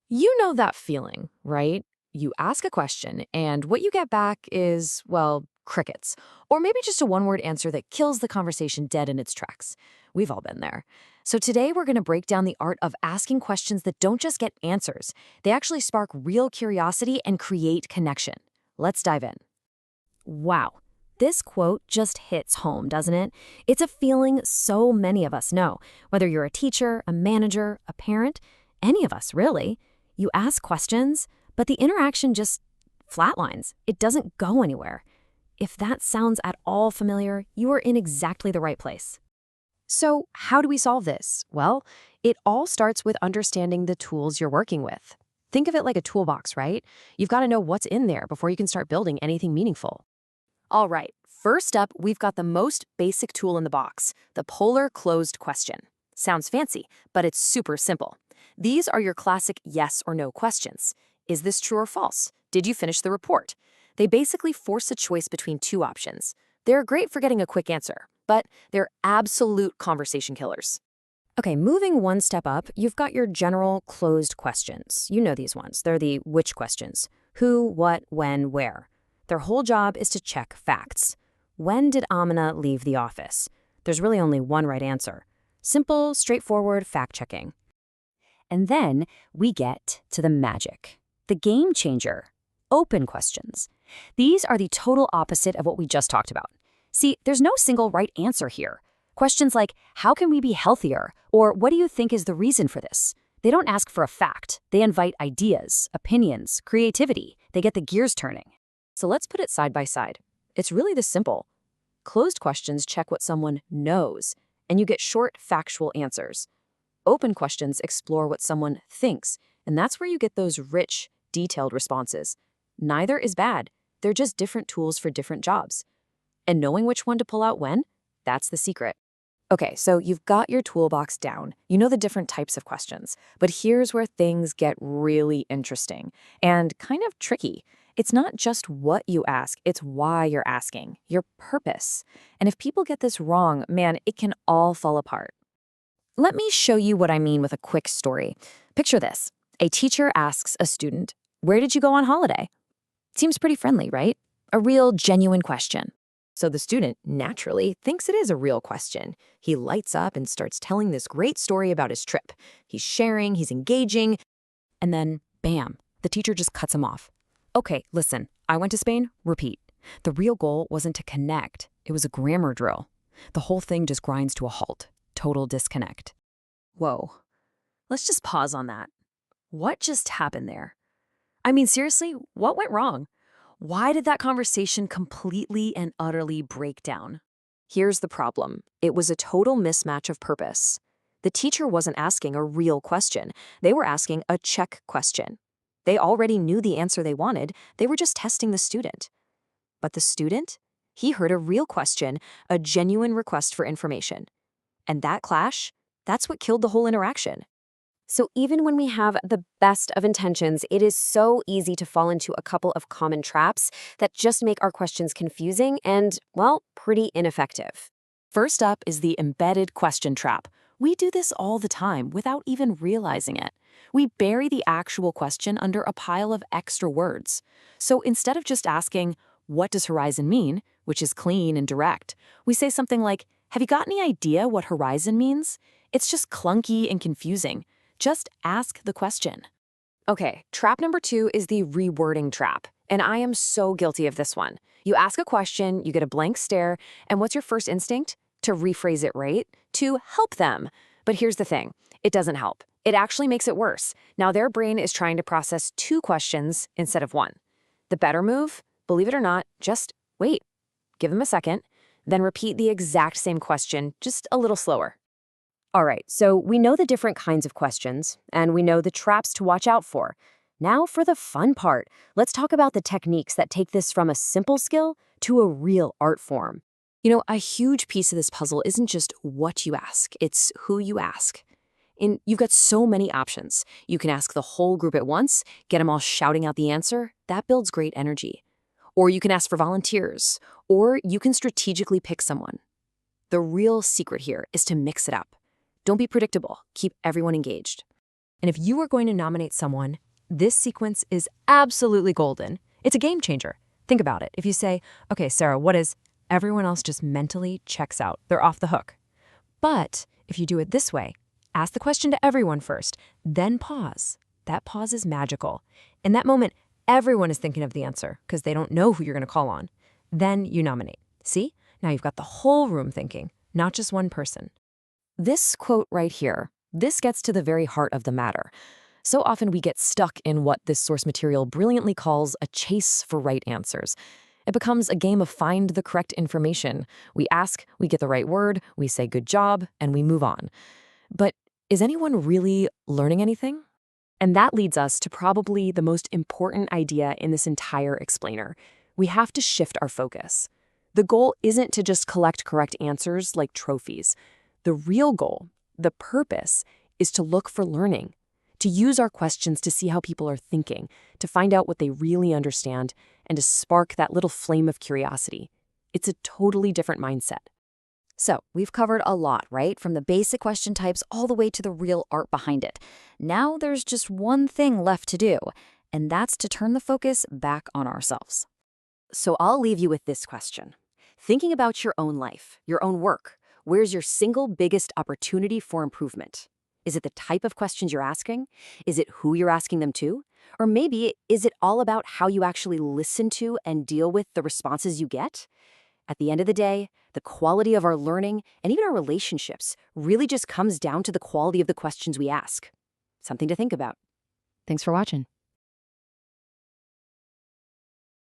You know that feeling, right? You ask a question, and what you get back is, well, crickets. Or maybe just a one-word answer that kills the conversation dead in its tracks. We've all been there. So today we're going to break down the art of asking questions that don't just get answers. They actually spark real curiosity and create connection. Let's dive in. Wow. This quote just hits home, doesn't it? It's a feeling so many of us know, whether you're a teacher, a manager, a parent, any of us, really. You ask questions, but the interaction just flatlines. It doesn't go anywhere. If that sounds at all familiar, you are in exactly the right place. So, how do we solve this? Well, it all starts with understanding the tools you're working with. Think of it like a toolbox, right? You've got to know what's in there before you can start building anything meaningful. All right, first up, we've got the most basic tool in the box, the polar closed question. Sounds fancy, but it's super simple. These are your classic yes or no questions. Is this true or false? Did you finish the report? They basically force a choice between two options. They're great for getting a quick answer, but they're absolute conversation killers. Okay, moving one step up, you've got your general closed questions. You know these ones. They're the which questions. Who, what, when, where. Their whole job is to check facts. When did Amina leave the office? There's really only one right answer. Simple, straightforward fact-checking. And then we get to the magic, the game changer, open questions. These are the total opposite of what we just talked about. See, there's no single right answer here. Questions like, how can we be healthier? Or what do you think is the reason for this? They don't ask for a fact. They invite ideas, opinions, creativity. They get the gears turning. So let's put it side by side. It's really this simple. Closed questions check what someone knows, and you get short, factual answers. Open questions explore what someone thinks, and that's where you get those rich, detailed responses. Neither is bad. They're just different tools for different jobs. And knowing which one to pull out when, that's the secret. Okay, so you've got your toolbox down. You know the different types of questions. But here's where things get really interesting and kind of tricky. It's not just what you ask, it's why you're asking, your purpose. And if people get this wrong, man, it can all fall apart. Let me show you what I mean with a quick story. Picture this. A teacher asks a student, "Where did you go on holiday?" Seems pretty friendly, right? A real, genuine question. So the student naturally thinks it is a real question. He lights up and starts telling this great story about his trip. He's sharing, he's engaging, and then, bam, the teacher just cuts him off. Okay, listen, I went to Spain, repeat. The real goal wasn't to connect, it was a grammar drill. The whole thing just grinds to a halt. Total disconnect. Whoa. Let's just pause on that. What just happened there? I mean, seriously, what went wrong? Why did that conversation completely and utterly break down? Here's the problem. It was a total mismatch of purpose. The teacher wasn't asking a real question. They were asking a check question. They already knew the answer they wanted. They were just testing the student. But the student? He heard a real question, a genuine request for information. And that clash, that's what killed the whole interaction. So even when we have the best of intentions, it is so easy to fall into a couple of common traps that just make our questions confusing and, well, pretty ineffective. First up is the embedded question trap. We do this all the time without even realizing it. We bury the actual question under a pile of extra words. So instead of just asking, "What does horizon mean?" which is clean and direct, we say something like, "Have you got any idea what horizon means?" It's just clunky and confusing. Just ask the question. Okay, trap number 2 is the rewording trap. And I am so guilty of this one. You ask a question, you get a blank stare, and what's your first instinct? To rephrase it right? To help them. But here's the thing. It doesn't help. It actually makes it worse. Now their brain is trying to process 2 questions instead of 1. The better move, believe it or not, just wait. Give them a second, then repeat the exact same question, just a little slower. All right, so we know the different kinds of questions, and we know the traps to watch out for. Now for the fun part. Let's talk about the techniques that take this from a simple skill to a real art form. You know, a huge piece of this puzzle isn't just what you ask, it's who you ask. And you've got so many options. You can ask the whole group at once, get them all shouting out the answer. That builds great energy. Or you can ask for volunteers, or you can strategically pick someone. The real secret here is to mix it up. Don't be predictable. Keep everyone engaged. And if you are going to nominate someone, this sequence is absolutely golden. It's a game changer. Think about it. If you say, okay, Sarah, what is, everyone else just mentally checks out. They're off the hook. But if you do it this way, ask the question to everyone first, then pause. That pause is magical. In that moment, everyone is thinking of the answer because they don't know who you're going to call on. Then you nominate. See? Now you've got the whole room thinking, not just one person. This quote right here, this gets to the very heart of the matter. So often we get stuck in what this source material brilliantly calls a chase for right answers. It becomes a game of find the correct information. We ask, we get the right word, we say good job, and we move on. But is anyone really learning anything? And that leads us to probably the most important idea in this entire explainer. We have to shift our focus. The goal isn't to just collect correct answers like trophies. The real goal, the purpose, is to look for learning, to use our questions to see how people are thinking, to find out what they really understand, and to spark that little flame of curiosity. It's a totally different mindset. So we've covered a lot, right? From the basic question types all the way to the real art behind it. Now there's just one thing left to do, and that's to turn the focus back on ourselves. So I'll leave you with this question. Thinking about your own life, your own work, where's your single biggest opportunity for improvement? Is it the type of questions you're asking? Is it who you're asking them to? Or maybe is it all about how you actually listen to and deal with the responses you get? At the end of the day, the quality of our learning and even our relationships really just comes down to the quality of the questions we ask. Something to think about. Thanks for watching.